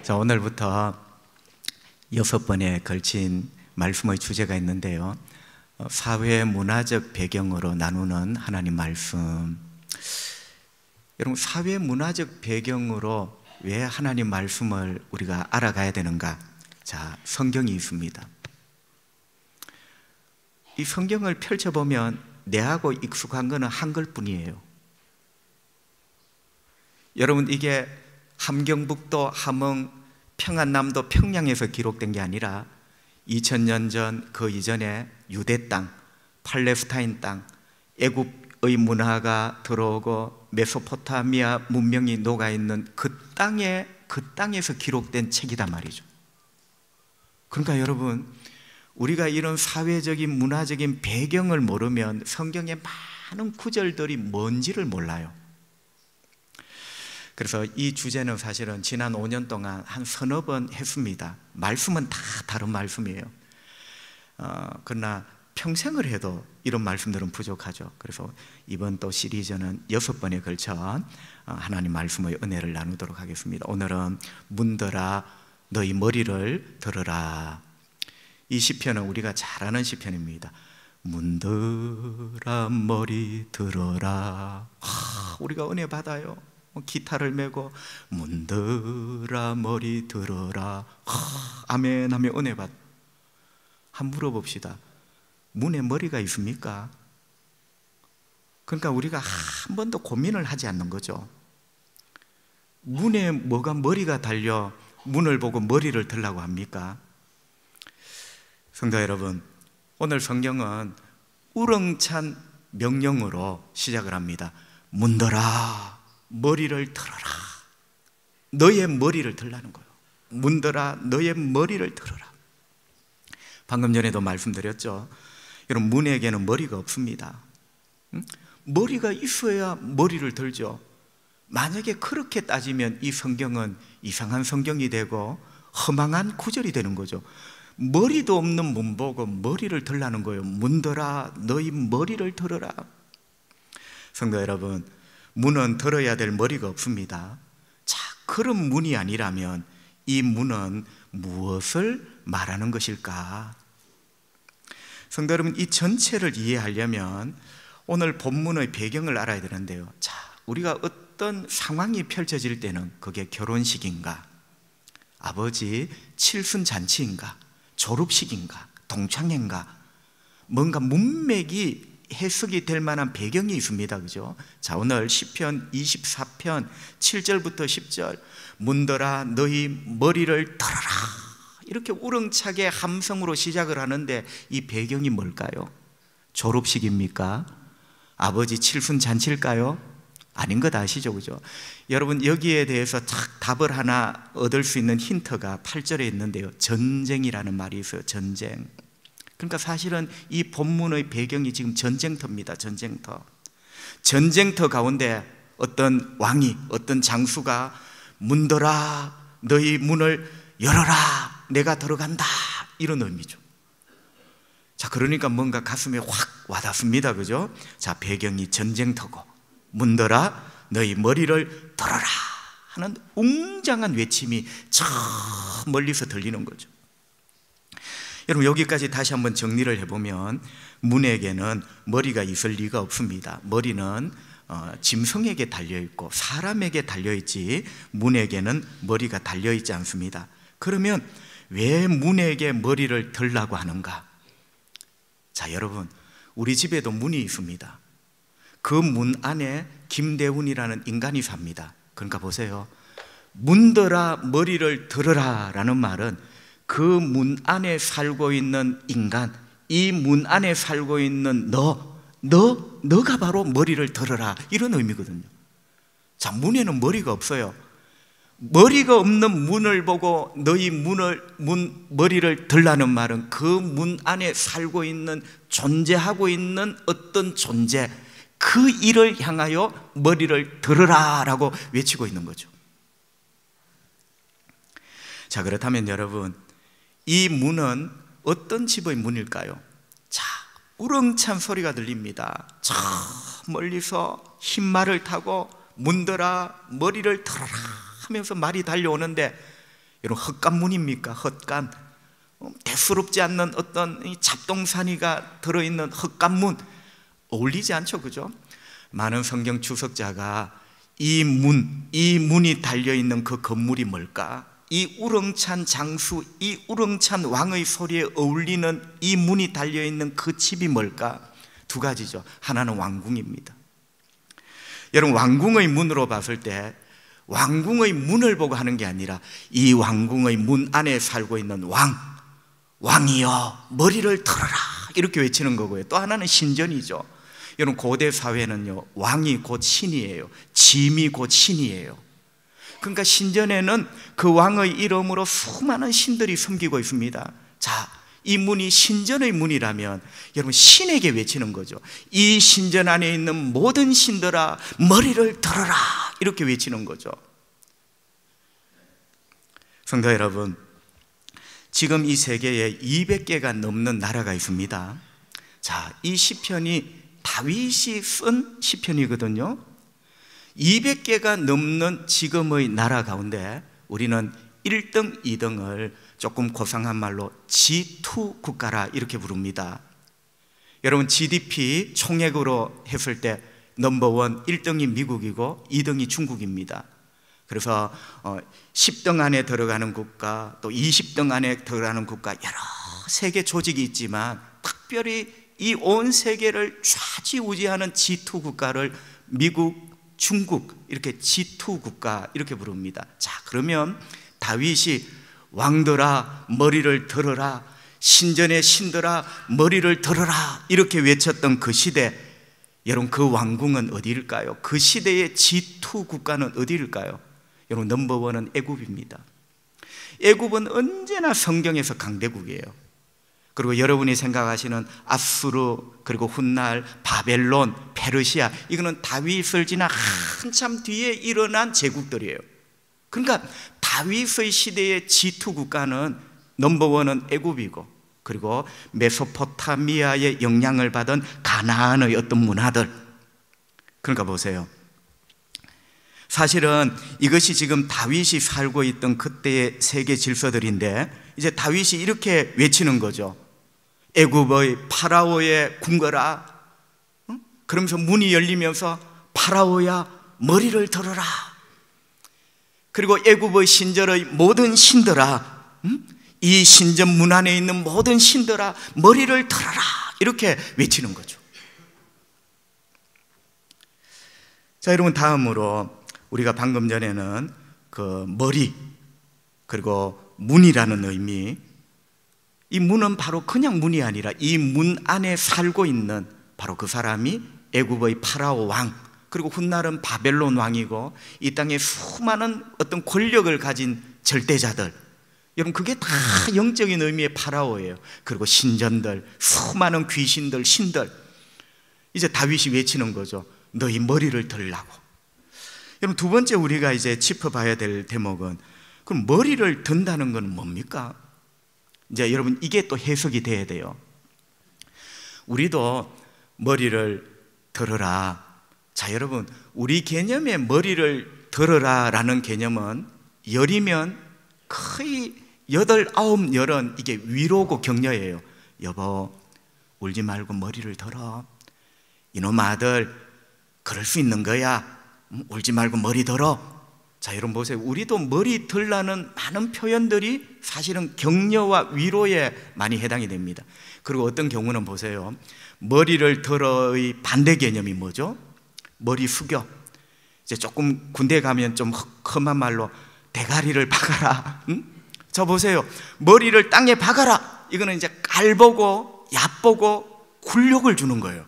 자, 오늘부터 6번에 걸친 말씀의 주제가 있는데요. 사회 문화적 배경으로 나누는 하나님 말씀. 여러분, 사회 문화적 배경으로 왜 하나님 말씀을 우리가 알아가야 되는가? 자, 성경이 있습니다. 이 성경을 펼쳐보면 내하고 익숙한 것은 한글뿐이에요. 여러분, 이게 함경북도, 함흥, 평안남도, 평양에서 기록된 게 아니라 2000년 전 그 이전에 유대 땅, 팔레스타인 땅, 애굽의 문화가 들어오고 메소포타미아 문명이 녹아있는 그 땅에서 기록된 책이단 말이죠. 그러니까 여러분, 우리가 이런 사회적인 문화적인 배경을 모르면 성경의 많은 구절들이 뭔지를 몰라요. 그래서 이 주제는 사실은 지난 5년 동안 한 서너 번 했습니다. 말씀은 다 다른 말씀이에요. 그러나 평생을 해도 이런 말씀들은 부족하죠. 그래서 이번 또 시리즈는 6번에 걸쳐 하나님 말씀의 은혜를 나누도록 하겠습니다. 오늘은 문들아 너희 머리를 들으라. 이 시편은 우리가 잘 아는 시편입니다. 문들아 머리 들어라. 우리가 은혜 받아요. 기타를 메고 문들아 머리 들어라. 아멘 하며 은혜 받. 한번 물어봅시다. 문에 머리가 있습니까? 그러니까 우리가 한 번도 고민을 하지 않는 거죠. 문에 뭐가 머리가 달려 문을 보고 머리를 들라고 합니까? 성도 여러분, 오늘 성경은 우렁찬 명령으로 시작을 합니다. 문들아 머리를 들어라. 너의 머리를 들라는 거예요. 문들아 너의 머리를 들어라. 방금 전에도 말씀드렸죠. 여러분, 문에게는 머리가 없습니다. 머리가 있어야 머리를 들죠. 만약에 그렇게 따지면 이 성경은 이상한 성경이 되고 허망한 구절이 되는 거죠. 머리도 없는 문 보고 머리를 들라는 거예요. 문들아 너희 머리를 들어라. 성도 여러분, 문은 들어야 될 머리가 없습니다. 자, 그런 문이 아니라면 이 문은 무엇을 말하는 것일까? 성도 여러분, 이 전체를 이해하려면 오늘 본문의 배경을 알아야 되는데요. 자, 우리가 어떤 상황이 펼쳐질 때는 그게 결혼식인가, 아버지 칠순잔치인가, 졸업식인가, 동창회인가, 뭔가 문맥이 해석이 될 만한 배경이 있습니다. 그죠? 자, 오늘 시편 24편 7절부터 10절. 문들아 너희 머리를 들어라. 이렇게 우렁차게 함성으로 시작을 하는데 이 배경이 뭘까요? 졸업식입니까? 아버지 칠순잔치일까요? 아닌 것 아시죠? 그죠? 여러분, 여기에 대해서 딱 답을 하나 얻을 수 있는 힌트가 8절에 있는데요. 전쟁이라는 말이 있어요. 전쟁. 그러니까 사실은 이 본문의 배경이 지금 전쟁터입니다. 전쟁터. 전쟁터 가운데 어떤 왕이, 어떤 장수가 문들아 너희 문을 열어라. 내가 들어간다. 이런 의미죠. 자, 그러니까 뭔가 가슴에 확 와닿습니다. 그죠? 자, 배경이 전쟁터고 문들아 너희 머리를 들어라 하는 웅장한 외침이 저 멀리서 들리는 거죠. 여러분, 여기까지 다시 한번 정리를 해보면 문에게는 머리가 있을 리가 없습니다. 머리는 짐승에게 달려있고 사람에게 달려있지 문에게는 머리가 달려있지 않습니다. 그러면 왜 문에게 머리를 들라고 하는가? 자, 여러분, 우리 집에도 문이 있습니다. 그 문 안에 김대훈이라는 인간이 삽니다. 그러니까 보세요. 문들아 머리를 들어라 라는 말은 그 문 안에 살고 있는 인간, 이 문 안에 살고 있는 너가 바로 머리를 들어라 이런 의미거든요. 자, 문에는 머리가 없어요. 머리가 없는 문을 보고 너희 머리를 들라는 말은 그 문 안에 살고 있는, 존재하고 있는 어떤 존재, 그 일을 향하여 머리를 들으라 라고 외치고 있는 거죠. 자, 그렇다면 여러분, 이 문은 어떤 집의 문일까요? 자, 우렁찬 소리가 들립니다. 저 멀리서 흰말을 타고 문들아 머리를 들어라 하면서 말이 달려오는데 여러분, 헛간문입니까? 헛간. 대수롭지 않는 어떤 잡동사니가 들어있는 헛간문, 어울리지 않죠, 그죠? 많은 성경 주석자가 이 문이 달려있는 그 건물이 뭘까? 이 우렁찬 장수, 이 우렁찬 왕의 소리에 어울리는 이 문이 달려있는 그 집이 뭘까? 두 가지죠. 하나는 왕궁입니다. 여러분, 왕궁의 문으로 봤을 때 왕궁의 문을 보고 하는 게 아니라 이 왕궁의 문 안에 살고 있는 왕이여 머리를 들어라, 이렇게 외치는 거고요. 또 하나는 신전이죠. 여러분, 고대 사회는요, 왕이 곧 신이에요. 짐이 곧 신이에요. 그러니까 신전에는 그 왕의 이름으로 수많은 신들이 섬기고 있습니다. 자, 이 문이 신전의 문이라면 여러분, 신에게 외치는 거죠. 이 신전 안에 있는 모든 신들아 머리를 들어라, 이렇게 외치는 거죠. 성도 여러분, 지금 이 세계에 200개가 넘는 나라가 있습니다. 자, 이 시편이 다윗이 쓴 시편이거든요. 200개가 넘는 지금의 나라 가운데 우리는 1등, 2등을 조금 고상한 말로 G2 국가라 이렇게 부릅니다. 여러분, GDP 총액으로 했을 때 넘버원 1등이 미국이고 2등이 중국입니다. 그래서 10등 안에 들어가는 국가, 또 20등 안에 들어가는 국가, 여러 세계 조직이 있지만 특별히 이 온 세계를 좌지우지하는 G2 국가를 미국, 중국, 이렇게 G2 국가 이렇게 부릅니다. 자, 그러면 다윗이 왕들아 머리를 들어라, 신전의 신들아 머리를 들어라, 이렇게 외쳤던 그 시대, 여러분, 그 왕궁은 어디일까요? 그 시대의 G2 국가는 어디일까요? 여러분, 넘버원은 애굽입니다. 애굽은 언제나 성경에서 강대국이에요. 그리고 여러분이 생각하시는 아수르, 그리고 훗날, 바벨론, 페르시아, 이거는 다윗을 지나 한참 뒤에 일어난 제국들이에요. 그러니까 다윗의 시대의 G2 국가는 넘버원은 애굽이고, 그리고 메소포타미아의 영향을 받은 가나안의 어떤 문화들. 그러니까 보세요, 사실은 이것이 지금 다윗이 살고 있던 그때의 세계 질서들인데, 이제 다윗이 이렇게 외치는 거죠. 애굽의 파라오의 궁궐아, 그러면서 문이 열리면서 파라오야 머리를 들어라. 그리고 애굽의 신전의 모든 신들아, 이 신전 문 안에 있는 모든 신들아 머리를 들어라, 이렇게 외치는 거죠. 자, 여러분, 다음으로 우리가 방금 전에는 그 머리, 그리고 문이라는 의미, 이 문은 바로 그냥 문이 아니라 이 문 안에 살고 있는 바로 그 사람이 애굽의 파라오 왕, 그리고 훗날은 바벨론 왕이고 이 땅에 수많은 어떤 권력을 가진 절대자들, 여러분, 그게 다 영적인 의미의 파라오예요. 그리고 신전들, 수많은 귀신들, 신들. 이제 다윗이 외치는 거죠. 너희 머리를 들라고. 여러분, 두 번째 우리가 이제 짚어봐야 될 대목은, 그럼 머리를 든다는 건 뭡니까? 이제 여러분, 이게 또 해석이 돼야 돼요. 우리도 머리를 들어라. 자, 여러분, 우리 개념의 머리를 들어라 라는 개념은 열이면 거의 8, 9열은 이게 위로고 격려예요. 여보, 울지 말고 머리를 들어. 이놈 아들, 그럴 수 있는 거야. 울지 말고 머리 들어. 자, 여러분 보세요. 우리도 머리 들라는 많은 표현들이 사실은 격려와 위로에 많이 해당이 됩니다. 그리고 어떤 경우는 보세요, 머리를 들어의 반대 개념이 뭐죠? 머리 숙여. 이제 조금 군대 가면 좀 험한 말로 대가리를 박아라. 자, 보세요. 머리를 땅에 박아라. 이거는 이제 깔보고 얕보고 굴욕을 주는 거예요.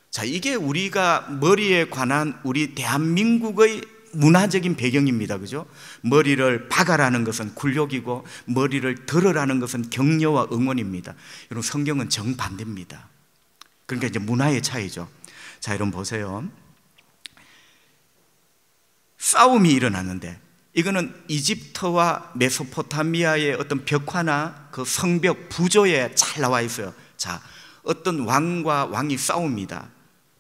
자, 이게 우리가 머리에 관한 우리 대한민국의 문화적인 배경입니다. 그죠? 머리를 박아라는 것은 굴욕이고 머리를 들으라는 것은 격려와 응원입니다. 여러분, 성경은 정반대입니다. 그러니까 이제 문화의 차이죠. 자, 여러분 보세요. 싸움이 일어났는데, 이거는 이집트와 메소포타미아의 어떤 벽화나 그 성벽 부조에 잘 나와 있어요. 자, 어떤 왕과 왕이 싸웁니다.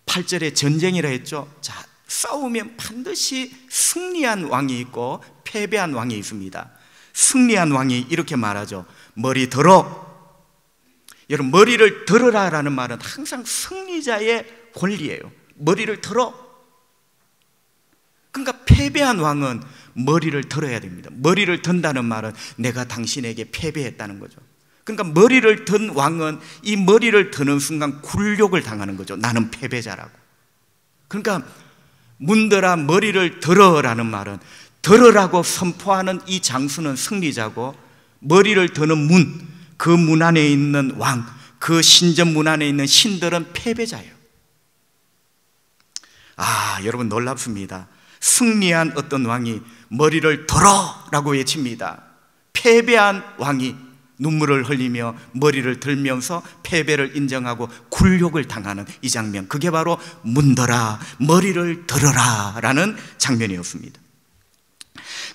8절에 전쟁이라 했죠. 자, 싸우면 반드시 승리한 왕이 있고 패배한 왕이 있습니다. 승리한 왕이 이렇게 말하죠. 머리 들어. 여러분, 머리를 들어라라는 말은 항상 승리자의 권리예요. 머리를 들어. 그러니까 패배한 왕은 머리를 들어야 됩니다. 머리를 든다는 말은 내가 당신에게 패배했다는 거죠. 그러니까 머리를 든 왕은 이 머리를 드는 순간 굴욕을 당하는 거죠. 나는 패배자라고. 그러니까 문들아 머리를 들어라는 말은 들으라고 선포하는 이 장수는 승리자고, 머리를 드는 문, 그 문 안에 있는 왕, 그 신전 문 안에 있는 신들은 패배자예요. 여러분 놀랍습니다. 승리한 어떤 왕이 머리를 들어라고 외칩니다. 패배한 왕이 눈물을 흘리며 머리를 들면서 패배를 인정하고 굴욕을 당하는 이 장면, 그게 바로 문들아 머리를 들어라 라는 장면이었습니다.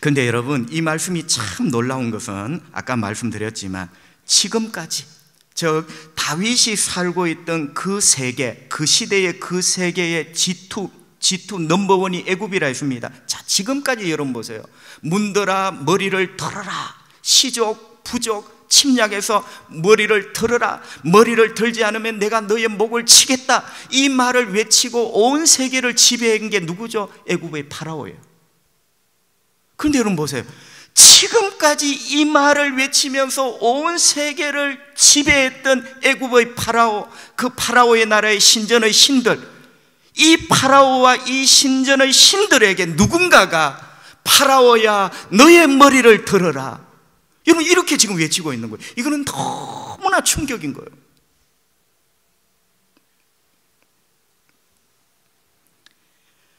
그런데 여러분, 이 말씀이 참 놀라운 것은 아까 말씀드렸지만 지금까지 다윗이 살고 있던 그 세계, 그 시대의 그 세계의 G2 넘버원이 애굽이라 했습니다. 자, 지금까지 여러분 보세요. 문들아 머리를 들어라. 시족, 부족, 침략해서 머리를 들어라. 머리를 들지 않으면 내가 너의 목을 치겠다. 이 말을 외치고 온 세계를 지배한 게 누구죠? 애굽의 파라오예요. 그런데 여러분 보세요. 지금까지 이 말을 외치면서 온 세계를 지배했던 애굽의 파라오, 그 파라오의 나라의 신전의 신들, 이 파라오와 이 신전의 신들에게 누군가가 파라오야 너의 머리를 들어라, 여러분 이렇게 지금 외치고 있는 거예요. 이거는 너무나 충격인 거예요.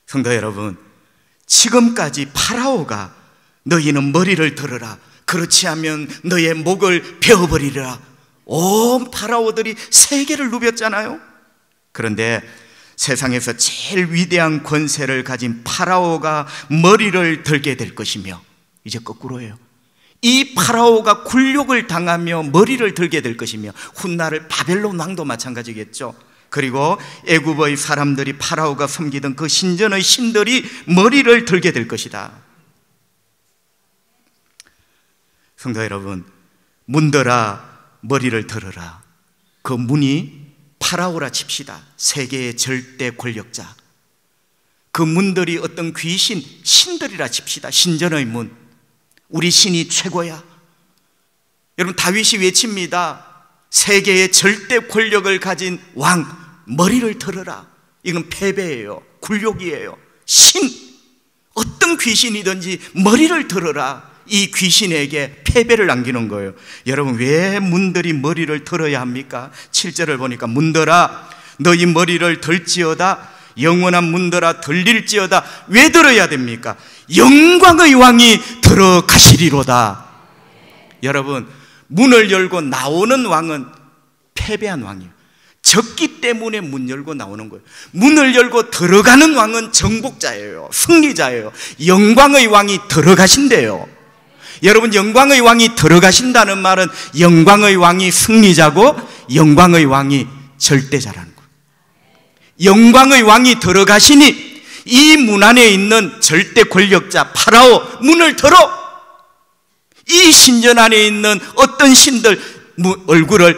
성도 여러분, 지금까지 파라오가 너희는 머리를 들어라, 그렇지 않으면 너의 목을 베어버리라, 온 파라오들이 세계를 누볐잖아요. 그런데 세상에서 제일 위대한 권세를 가진 파라오가 머리를 들게 될 것이며, 이제 거꾸로예요. 이 파라오가 굴욕을 당하며 머리를 들게 될 것이며, 훗날을 바벨론 왕도 마찬가지겠죠. 그리고 애굽의 사람들이 파라오가 섬기던 그 신전의 신들이 머리를 들게 될 것이다. 성도 여러분, 문들아 머리를 들어라. 그 문이 파라오라 칩시다. 세계의 절대 권력자. 그 문들이 어떤 귀신, 신들이라 칩시다. 신전의 문. 우리 신이 최고야. 여러분, 다윗이 외칩니다. 세계의 절대 권력을 가진 왕, 머리를 들어라. 이건 패배예요. 굴욕이에요. 신, 어떤 귀신이든지 머리를 들어라. 이 귀신에게 패배를 안기는 거예요. 여러분, 왜 문들이 머리를 들어야 합니까? 7절을 보니까 문들아 너희 머리를 들지어다, 영원한 문들아 들릴지어다. 왜 들어야 됩니까? 영광의 왕이 들어가시리로다. 여러분, 문을 열고 나오는 왕은 패배한 왕이에요. 적기 때문에 문 열고 나오는 거예요. 문을 열고 들어가는 왕은 정복자예요. 승리자예요. 영광의 왕이 들어가신대요. 여러분, 영광의 왕이 들어가신다는 말은 영광의 왕이 승리자고 영광의 왕이 절대자라는 거예요. 영광의 왕이 들어가시니 이 문 안에 있는 절대 권력자 파라오, 문을 들어. 이 신전 안에 있는 어떤 신들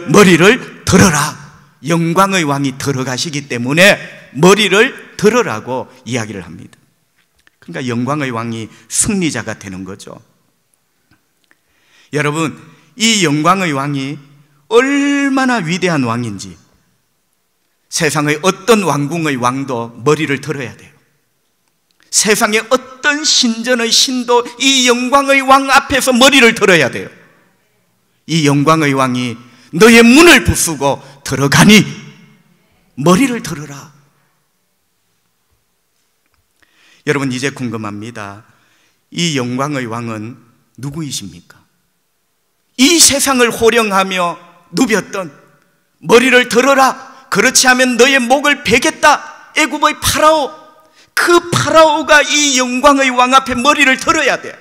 머리를 들어라. 영광의 왕이 들어가시기 때문에 머리를 들어라고 이야기를 합니다. 그러니까 영광의 왕이 승리자가 되는 거죠. 여러분, 이 영광의 왕이 얼마나 위대한 왕인지 세상의 어떤 왕궁의 왕도 머리를 들어야 돼요. 세상의 어떤 신전의 신도 이 영광의 왕 앞에서 머리를 들어야 돼요. 이 영광의 왕이 너의 문을 부수고 들어가니 머리를 들어라. 여러분, 이제 궁금합니다. 이 영광의 왕은 누구이십니까? 이 세상을 호령하며 누볐던 머리를 들어라, 그렇지 않으면 너의 목을 베겠다, 애굽의 파라오, 그 파라오가 이 영광의 왕 앞에 머리를 들어야 돼.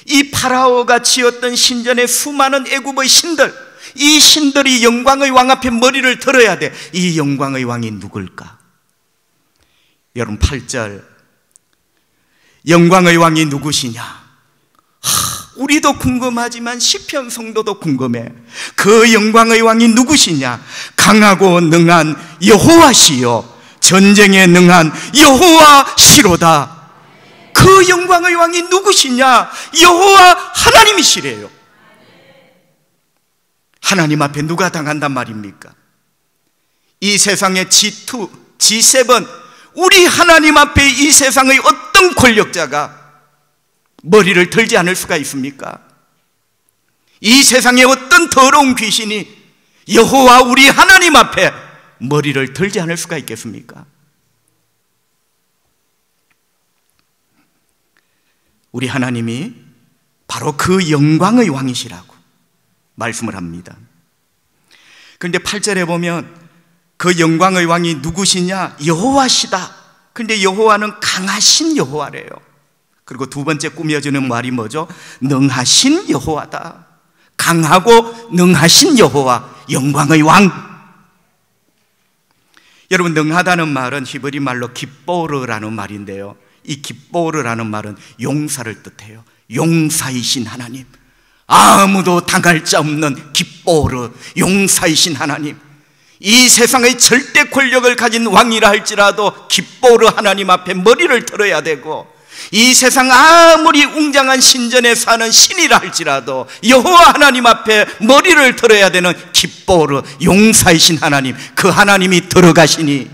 이 파라오가 지었던 신전의 수많은 애굽의 신들, 이 신들이 영광의 왕 앞에 머리를 들어야 돼. 이 영광의 왕이 누굴까? 여러분, 8절 영광의 왕이 누구시냐? 우리도 궁금하지만 시편 성도도 궁금해. 그 영광의 왕이 누구시냐? 강하고 능한 여호와시요 전쟁에 능한 여호와시로다. 그 영광의 왕이 누구시냐? 여호와 하나님이시래요. 하나님 앞에 누가 당한단 말입니까? 이 세상의 G2, G7, 우리 하나님 앞에 이 세상의 어떤 권력자가 머리를 들지 않을 수가 있습니까? 이 세상의 어떤 더러운 귀신이 여호와 우리 하나님 앞에 머리를 들지 않을 수가 있겠습니까? 우리 하나님이 바로 그 영광의 왕이시라고 말씀을 합니다. 그런데 8절에 보면 그 영광의 왕이 누구시냐? 여호와시다. 그런데 여호와는 강하신 여호와래요. 그리고 두 번째 꾸며주는 말이 뭐죠? 능하신 여호와다. 강하고 능하신 여호와, 영광의 왕. 여러분, 능하다는 말은 히브리 말로 기뽀르라는 말인데요, 이 기뽀르라는 말은 용사를 뜻해요. 용사이신 하나님, 아무도 당할 자 없는 기뽀르, 용사이신 하나님. 이 세상의 절대 권력을 가진 왕이라 할지라도 기뽀르 하나님 앞에 머리를 들어야 되고, 이 세상 아무리 웅장한 신전에 사는 신이라 할지라도 여호와 하나님 앞에 머리를 들어야 되는 기뻐르 용사이신 하나님, 그 하나님이 들어가시니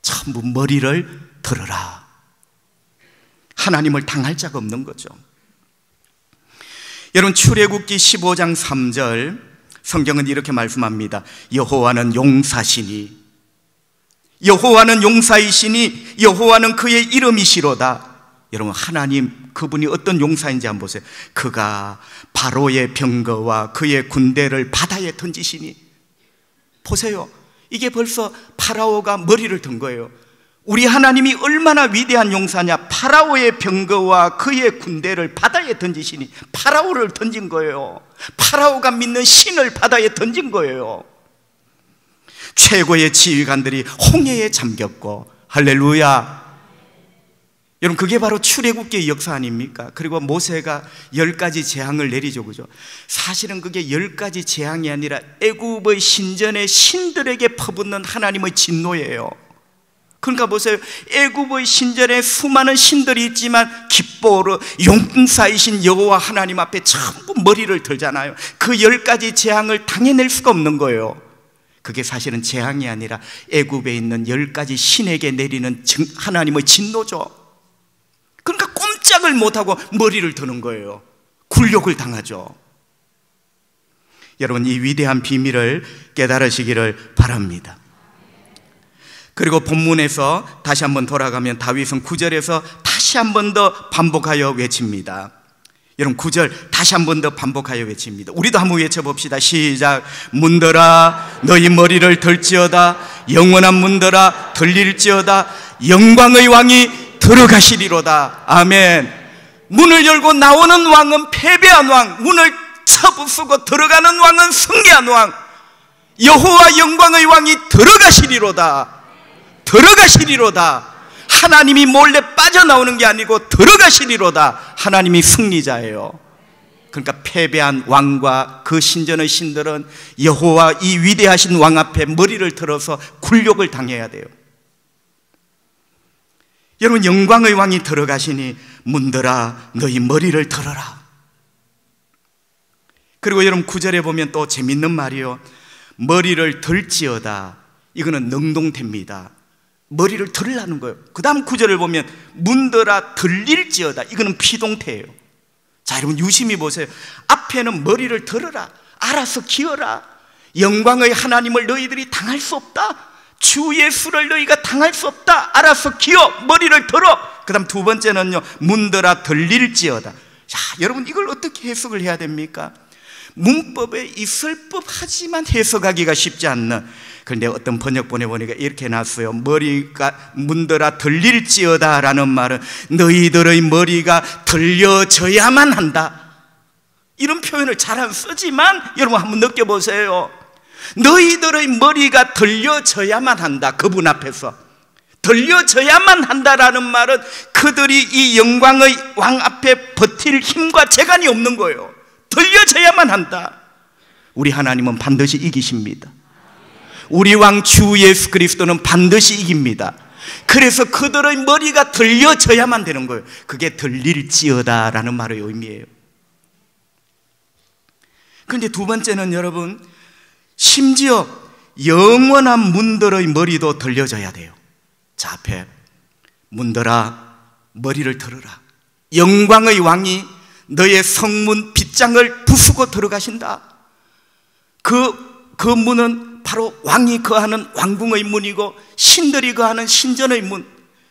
전부 머리를 들어라. 하나님을 당할 자가 없는 거죠. 여러분, 출애굽기 15장 3절 성경은 이렇게 말씀합니다. 여호와는 용사시니, 여호와는 용사이시니 여호와는 그의 이름이시로다. 여러분, 하나님 그분이 어떤 용사인지 한번 보세요. 그가 바로의 병거와 그의 군대를 바다에 던지시니. 보세요, 이게 벌써 파라오가 머리를 든 거예요. 우리 하나님이 얼마나 위대한 용사냐. 파라오의 병거와 그의 군대를 바다에 던지시니. 파라오를 던진 거예요. 파라오가 믿는 신을 바다에 던진 거예요. 최고의 지휘관들이 홍해에 잠겼고, 할렐루야. 여러분, 그게 바로 출애굽기의 역사 아닙니까? 그리고 모세가 10가지 재앙을 내리죠, 그죠? 사실은 그게 10가지 재앙이 아니라 애굽의 신전의 신들에게 퍼붓는 하나님의 진노예요. 그러니까 보세요, 애굽의 신전에 수많은 신들이 있지만 기뻐르 용사이신 여호와 하나님 앞에 전부 머리를 들잖아요. 그 10가지 재앙을 당해낼 수가 없는 거예요. 그게 사실은 재앙이 아니라 애굽에 있는 10가지 신에게 내리는 하나님의 진노죠. 그러니까 꼼짝을 못하고 머리를 드는 거예요. 굴욕을 당하죠. 여러분, 이 위대한 비밀을 깨달으시기를 바랍니다. 그리고 본문에서 다시 한번 돌아가면 다윗은 9절에서 다시 한번 더 반복하여 외칩니다. 여러분, 9절 다시 한번 더 반복하여 외칩니다. 우리도 한번 외쳐봅시다. 시작. 문들아 너희 머리를 들지어다. 영원한 문들아 들릴지어다. 영광의 왕이 들어가시리로다. 아멘. 문을 열고 나오는 왕은 패배한 왕, 문을 쳐부수고 들어가는 왕은 승리한 왕. 여호와 영광의 왕이 들어가시리로다. 들어가시리로다. 하나님이 몰래 빠져나오는 게 아니고 들어가시리로다. 하나님이 승리자예요. 그러니까 패배한 왕과 그 신전의 신들은 여호와 이 위대하신 왕 앞에 머리를 들어서 굴욕을 당해야 돼요. 여러분, 영광의 왕이 들어가시니 문들아 너희 머리를 들어라. 그리고 여러분, 9절에 보면 또 재밌는 말이요, 머리를 들지어다. 이거는 능동태입니다. 머리를 들으라는 거예요. 그 다음 9절을 보면 문들아 들릴지어다. 이거는 피동태예요. 자, 여러분 유심히 보세요. 앞에는 머리를 들어라, 알아서 기어라. 영광의 하나님을 너희들이 당할 수 없다. 주 예수를 너희가 당할 수 없다. 알아서 기어, 머리를 들어. 그 다음 두 번째는요, 문들아 들릴지어다. 자, 여러분 이걸 어떻게 해석을 해야 됩니까? 문법에 있을 법하지만 해석하기가 쉽지 않는, 그런데 어떤 번역본에 보니까 이렇게 해놨어요. 머리가 문들아 들릴지어다 라는 말은 너희들의 머리가 들려져야만 한다. 이런 표현을 잘 안 쓰지만 여러분 한번 느껴보세요. 너희들의 머리가 들려져야만 한다. 그분 앞에서 들려져야만 한다라는 말은 그들이 이 영광의 왕 앞에 버틸 힘과 재간이 없는 거예요. 들려져야만 한다. 우리 하나님은 반드시 이기십니다. 우리 왕 주 예수 그리스도는 반드시 이깁니다. 그래서 그들의 머리가 들려져야만 되는 거예요. 그게 들릴지어다 라는 말의 의미예요. 그런데 두 번째는 여러분, 심지어 영원한 문들의 머리도 들려져야 돼요. 자, 앞에 문들아 머리를 들어라. 영광의 왕이 너의 성문 빗장을 부수고 들어가신다. 그 문은 바로 왕이 거하는 왕궁의 문이고 신들이 거하는 신전의 문.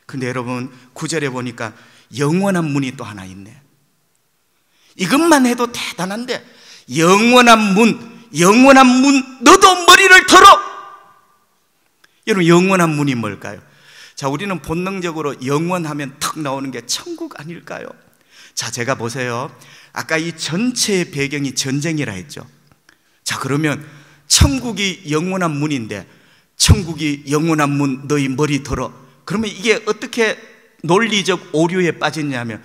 근데 여러분 9절에 보니까 영원한 문이 또 하나 있네. 이것만 해도 대단한데 영원한 문 너도 머리를 들어. 여러분 영원한 문이 뭘까요? 자, 우리는 본능적으로 영원하면 탁 나오는 게 천국 아닐까요? 자, 제가 보세요. 아까 이 전체의 배경이 전쟁이라 했죠. 자, 그러면 천국이 영원한 문인데 천국이 영원한 문 너희 머리 들어. 그러면 이게 어떻게 논리적 오류에 빠졌냐면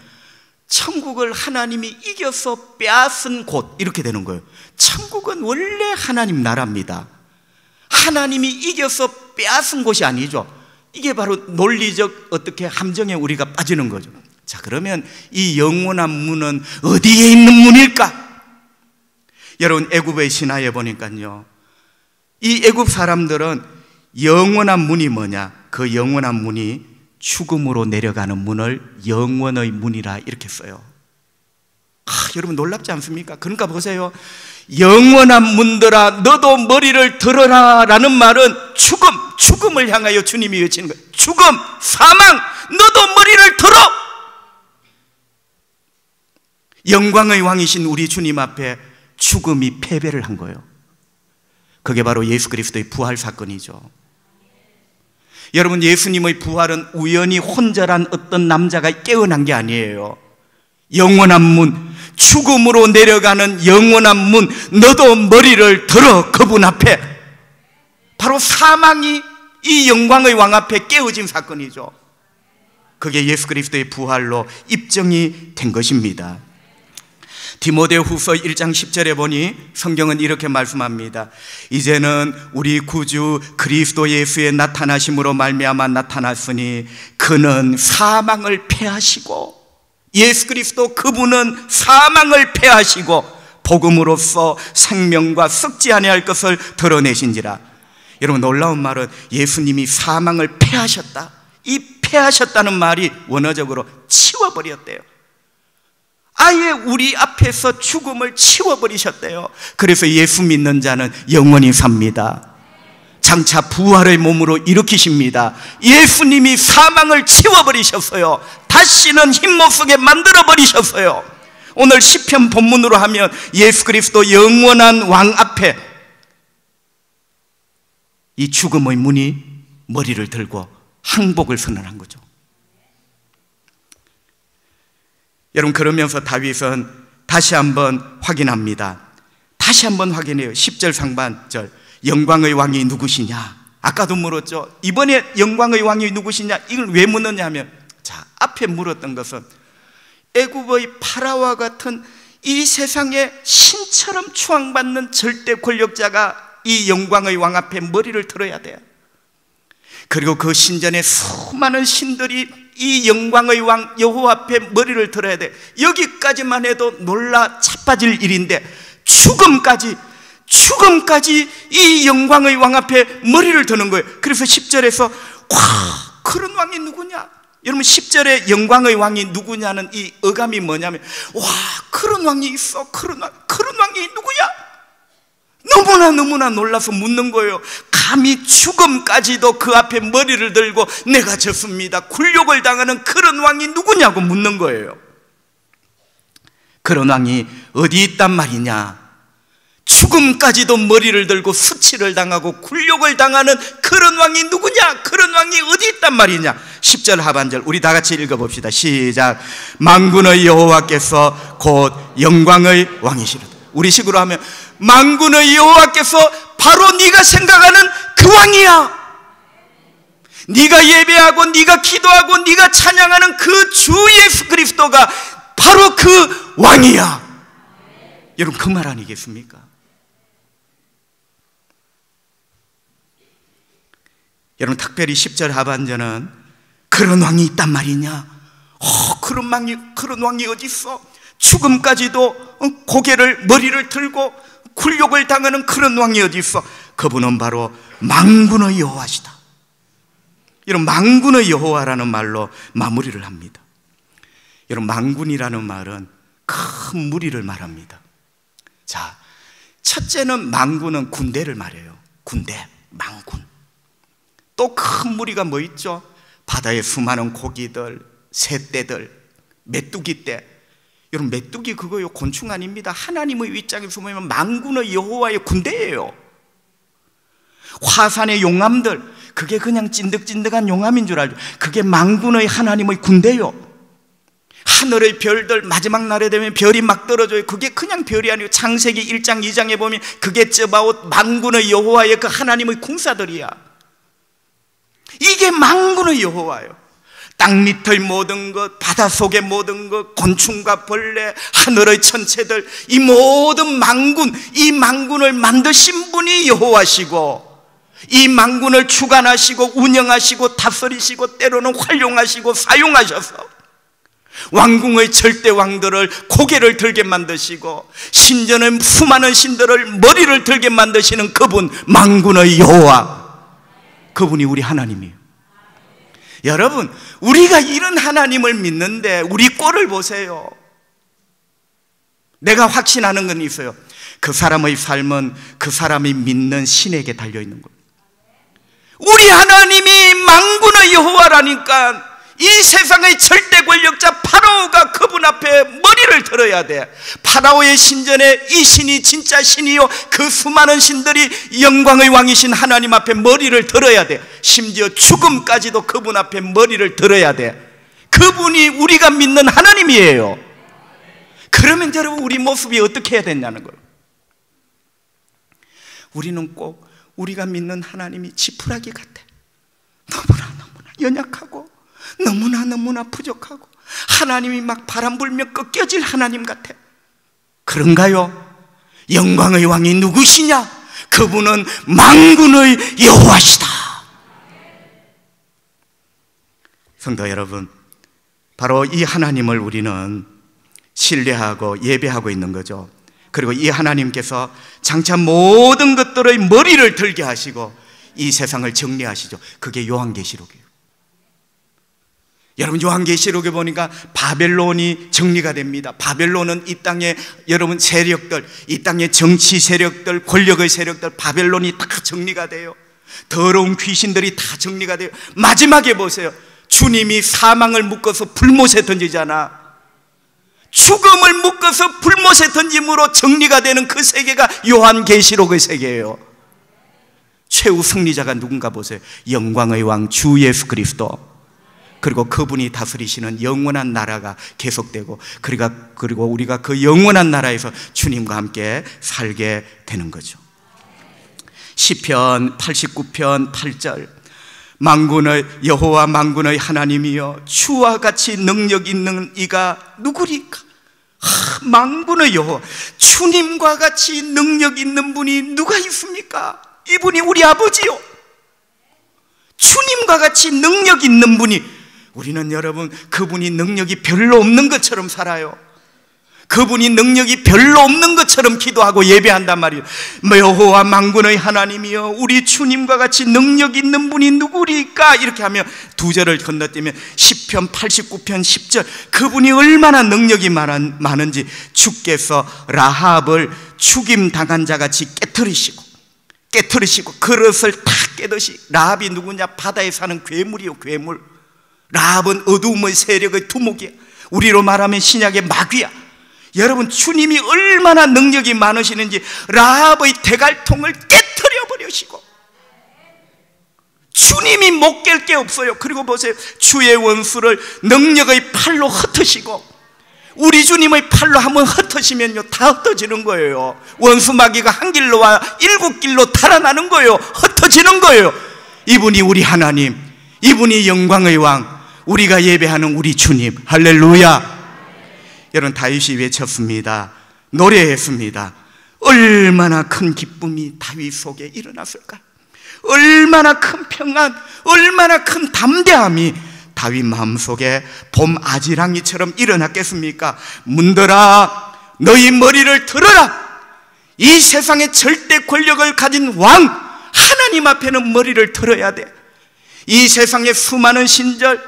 천국을 하나님이 이겨서 빼앗은 곳 이렇게 되는 거예요. 천국은 원래 하나님 나라입니다. 하나님이 이겨서 빼앗은 곳이 아니죠. 이게 바로 논리적 어떻게 함정에 우리가 빠지는 거죠. 자, 그러면 이 영원한 문은 어디에 있는 문일까? 여러분 애굽의 신화에 보니까요, 이 애굽 사람들은 영원한 문이 뭐냐? 그 영원한 문이 죽음으로 내려가는 문을 영원의 문이라 이렇게 써요. 여러분 놀랍지 않습니까? 그러니까 보세요. 영원한 문들아 너도 머리를 들어라 라는 말은 죽음을 향하여 주님이 외치는 거예요. 죽음, 사망, 너도 머리를 들어. 영광의 왕이신 우리 주님 앞에 죽음이 패배를 한 거예요. 그게 바로 예수 그리스도의 부활 사건이죠. 여러분 예수님의 부활은 우연히 혼절한 어떤 남자가 깨어난 게 아니에요. 영원한 문, 죽음으로 내려가는 영원한 문, 너도 머리를 들어. 그분 앞에 바로 사망이 이 영광의 왕 앞에 깨어진 사건이죠. 그게 예수 그리스도의 부활로 입증이 된 것입니다. 디모데후서 1장 10절에 보니 성경은 이렇게 말씀합니다. 이제는 우리 구주 그리스도 예수의 나타나심으로 말미암아 나타났으니 그는 사망을 패하시고, 예수 그리스도 그분은 사망을 패하시고 복음으로써 생명과 썩지 아니할 것을 드러내신지라. 여러분 놀라운 말은 예수님이 사망을 패하셨다. 이 패하셨다는 말이 원어적으로 치워버렸대요. 아예 우리 앞에서 죽음을 치워버리셨대요. 그래서 예수 믿는 자는 영원히 삽니다. 장차 부활의 몸으로 일으키십니다. 예수님이 사망을 치워버리셨어요. 다시는 흰 못 쓰게 만들어버리셨어요. 오늘 시편 본문으로 하면 예수 그리스도 영원한 왕 앞에 이 죽음의 문이 머리를 들고 항복을 선언한 거죠. 여러분 그러면서 다윗은 다시 한번 확인합니다. 다시 한번 확인해요. 10절 상반절 영광의 왕이 누구시냐? 아까도 물었죠. 이번에 영광의 왕이 누구시냐? 이걸 왜 묻느냐 하면, 자, 앞에 물었던 것은 애굽의 파라오와 같은 이 세상에 신처럼 추앙받는 절대 권력자가 이 영광의 왕 앞에 머리를 들어야 돼요. 그리고 그 신전에 수많은 신들이 이 영광의 왕 여호와 앞에 머리를 들어야 돼. 여기까지만 해도 놀라 자빠질 일인데 죽음까지 이 영광의 왕 앞에 머리를 드는 거예요. 그래서 10절에서 와, 그런 왕이 누구냐? 여러분 10절에 영광의 왕이 누구냐는 이 어감이 뭐냐면, 와, 그런 왕이 있어. 그런 왕이 누구야? 너무나 놀라서 묻는 거예요. 감히 죽음까지도 그 앞에 머리를 들고 내가 졌습니다, 굴욕을 당하는 그런 왕이 누구냐고 묻는 거예요. 그런 왕이 어디 있단 말이냐? 죽음까지도 머리를 들고 수치를 당하고 굴욕을 당하는 그런 왕이 누구냐? 그런 왕이 어디 있단 말이냐? 10절 하반절 우리 다 같이 읽어봅시다. 시작. 만군의 여호와께서 곧 영광의 왕이시로다. 우리 식으로 하면 만군의 여호와께서 바로 네가 생각하는 그 왕이야. 네가 예배하고 네가 기도하고 네가 찬양하는 그 주 예수 그리스도가 바로 그 왕이야. 여러분, 그 말 아니겠습니까? 여러분, 특별히 10절 하반절은 그런 왕이 있단 말이냐? 그런 왕이 어디 있어? 죽음까지도 머리를 들고 굴욕을 당하는 그런 왕이 어디 있어? 그분은 바로 만군의 여호와시다. 이런 만군의 여호와라는 말로 마무리를 합니다. 여러분, 만군이라는 말은 큰 무리를 말합니다. 자, 첫째는 만군은 군대를 말해요. 군대, 만군. 또 큰 무리가 뭐 있죠? 바다에 수많은 고기들, 새떼들, 메뚜기떼. 여러분, 메뚜기 그거요, 곤충 아닙니다. 하나님의 입장에서 보면 만군의 여호와의 군대예요. 화산의 용암들, 그게 그냥 찐득찐득한 용암인 줄 알죠. 그게 만군의 하나님의 군대요. 하늘의 별들, 마지막 날에 되면 별이 막 떨어져요. 그게 그냥 별이 아니고 창세기 1장 2장에 보면 그게 쯔바옷 만군의 여호와의 그 하나님의 군사들이야. 이게 만군의 여호와예요. 땅 밑의 모든 것, 바닷속의 모든 것, 곤충과 벌레, 하늘의 천체들, 이 모든 만군, 이 만군을 만드신 분이 여호와시고, 이 만군을 주관하시고 운영하시고 다스리시고 때로는 활용하시고 사용하셔서 왕궁의 절대 왕들을 고개를 들게 만드시고 신전의 수많은 신들을 머리를 들게 만드시는 그분, 만군의 여호와, 그분이 우리 하나님이에요. 여러분, 우리가 이런 하나님을 믿는데 우리 꼴을 보세요. 내가 확신하는 건 있어요. 그 사람의 삶은 그 사람이 믿는 신에게 달려있는 거예요. 우리 하나님이 만군의 여호와라니까 이 세상의 절대 권력자 파라오가 그분 앞에 머리를 들어야 돼. 파라오의 신전에 이 신이 진짜 신이요, 그 수많은 신들이 영광의 왕이신 하나님 앞에 머리를 들어야 돼. 심지어 죽음까지도 그분 앞에 머리를 들어야 돼. 그분이 우리가 믿는 하나님이에요. 그러면 여러분, 우리 모습이 어떻게 해야 되냐는 거예요. 우리는 꼭 우리가 믿는 하나님이 지푸라기 같아. 너무나 연약하고 너무나 부족하고 하나님이 막 바람 불며 꺾여질 하나님 같아. 그런가요? 영광의 왕이 누구시냐? 그분은 만군의 여호와시다. 성도 여러분, 바로 이 하나님을 우리는 신뢰하고 예배하고 있는 거죠. 그리고 이 하나님께서 장차 모든 것들의 머리를 들게 하시고 이 세상을 정리하시죠. 그게 요한계시록이에요. 여러분, 요한계시록에 보니까 바벨론이 정리가 됩니다. 바벨론은 이 땅의 여러분 세력들, 이 땅의 정치 세력들, 권력의 세력들, 바벨론이 다 정리가 돼요. 더러운 귀신들이 다 정리가 돼요. 마지막에 보세요. 주님이 사망을 묶어서 불못에 던지잖아. 죽음을 묶어서 불못에 던짐으로 정리가 되는 그 세계가 요한계시록의 세계예요. 최후 승리자가 누군가 보세요. 영광의 왕 주 예수 그리스도. 그리고 그분이 다스리시는 영원한 나라가 계속되고, 그리고 우리가 그 영원한 나라에서 주님과 함께 살게 되는 거죠. 시편 89편 8절, 만군의 여호와 만군의 하나님이여 주와 같이 능력 있는 이가 누구리까? 만군의 여호와, 주님과 같이 능력 있는 분이 누가 있습니까? 이분이 우리 아버지요. 주님과 같이 능력 있는 분이, 우리는 여러분 그분이 능력이 별로 없는 것처럼 살아요. 그분이 능력이 별로 없는 것처럼 기도하고 예배한단 말이에요. 여호와 만군의 하나님이여 우리 주님과 같이 능력 있는 분이 누구리까? 이렇게 하면 두 절을 건너뛰면 시편 89편 10절, 그분이 얼마나 능력이 많은지 주께서 라합을 죽임당한 자같이 깨트리시고 그릇을 다 깨듯이. 라합이 누구냐? 바다에 사는 괴물이요, 괴물. 라합은 어두움의 세력의 두목이야. 우리로 말하면 신약의 마귀야. 여러분, 주님이 얼마나 능력이 많으시는지 라합의 대갈통을 깨트려 버리시고, 주님이 못 깰 게 없어요. 그리고 보세요, 주의 원수를 능력의 팔로 흩으시고, 우리 주님의 팔로 한번 흩으시면요 다 흩어지는 거예요. 원수 마귀가 한 길로 와 7길로 달아나는 거예요. 흩어지는 거예요. 이분이 우리 하나님, 이분이 영광의 왕, 우리가 예배하는 우리 주님. 할렐루야. 여러분, 다윗이 외쳤습니다. 노래했습니다. 얼마나 큰 기쁨이 다윗 속에 일어났을까? 얼마나 큰 평안, 얼마나 큰 담대함이 다윗 마음속에 봄 아지랑이처럼 일어났겠습니까? 문들아, 너희 머리를 들어라. 이 세상의 절대 권력을 가진 왕 하나님 앞에는 머리를 들어야 돼. 이 세상의 수많은 신절,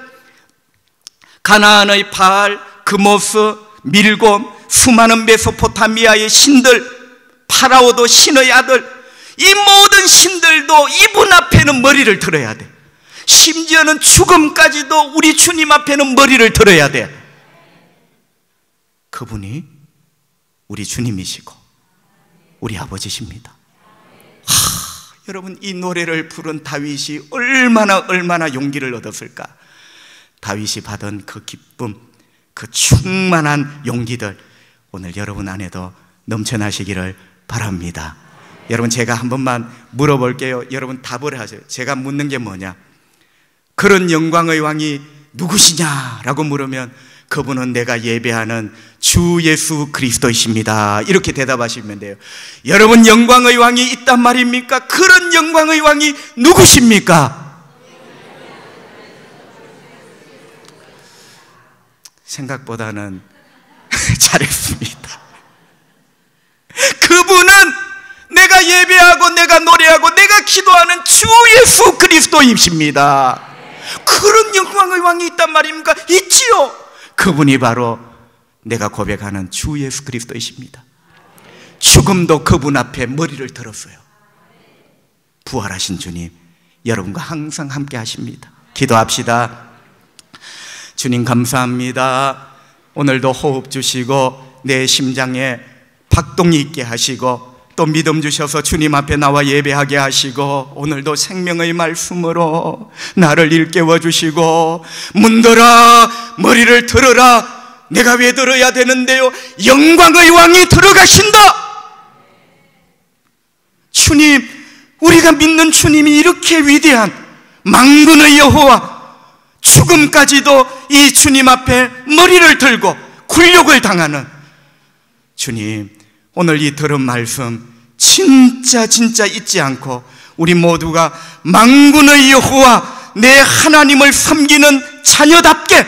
가나안의 바알, 그모스, 밀곰, 수많은 메소포타미아의 신들, 파라오도 신의 아들, 이 모든 신들도 이분 앞에는 머리를 들어야 돼. 심지어는 죽음까지도 우리 주님 앞에는 머리를 들어야 돼. 그분이 우리 주님이시고 우리 아버지십니다. 여러분, 이 노래를 부른 다윗이 얼마나 용기를 얻었을까? 다윗이 받은 그 기쁨, 그 충만한 용기들 오늘 여러분 안에도 넘쳐나시기를 바랍니다. 여러분, 제가 한 번만 물어볼게요. 여러분 답을 하세요. 제가 묻는 게 뭐냐? 그런 영광의 왕이 누구시냐라고 물으면 그분은 내가 예배하는 주 예수 그리스도이십니다. 이렇게 대답하시면 돼요. 여러분, 영광의 왕이 있단 말입니까? 그런 영광의 왕이 누구십니까? 생각보다는 잘했습니다. 그분은 내가 예배하고 내가 노래하고 내가 기도하는 주 예수 그리스도이십니다. 그런 영광의 왕이 있단 말입니까? 있지요. 그분이 바로 내가 고백하는 주 예수 그리스도이십니다. 죽음도 그분 앞에 머리를 들었어요. 부활하신 주님, 여러분과 항상 함께 하십니다. 기도합시다. 주님, 감사합니다. 오늘도 호흡 주시고 내 심장에 박동이 있게 하시고 또 믿음 주셔서 주님 앞에 나와 예배하게 하시고 오늘도 생명의 말씀으로 나를 일깨워 주시고 문들아, 머리를 들어라. 내가 왜 들어야 되는데요? 영광의 왕이 들어가신다. 주님, 우리가 믿는 주님이 이렇게 위대한 만군의 여호와, 죽음까지도 이 주님 앞에 머리를 들고 굴욕을 당하는 주님, 오늘 이 들은 말씀 진짜 잊지 않고 우리 모두가 만군의 여호와 내 하나님을 섬기는 자녀답게,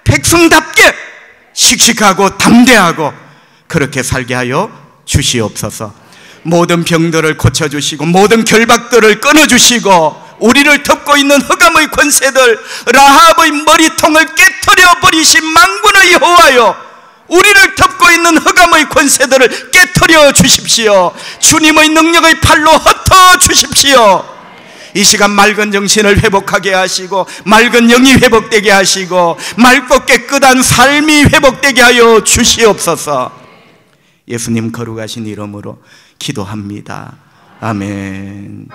백성답게 씩씩하고 담대하고 그렇게 살게 하여 주시옵소서. 모든 병들을 고쳐주시고 모든 결박들을 끊어주시고 우리를 덮고 있는 흑암의 권세들, 라합의 머리통을 깨트려 버리신 만군의 여호와여, 우리를 덮고 있는 흑암의 권세들을 깨트려 주십시오. 주님의 능력의 팔로 흩어 주십시오. 이 시간 맑은 정신을 회복하게 하시고 맑은 영이 회복되게 하시고 맑고 깨끗한 삶이 회복되게 하여 주시옵소서. 예수님 거룩하신 이름으로 기도합니다. 아멘.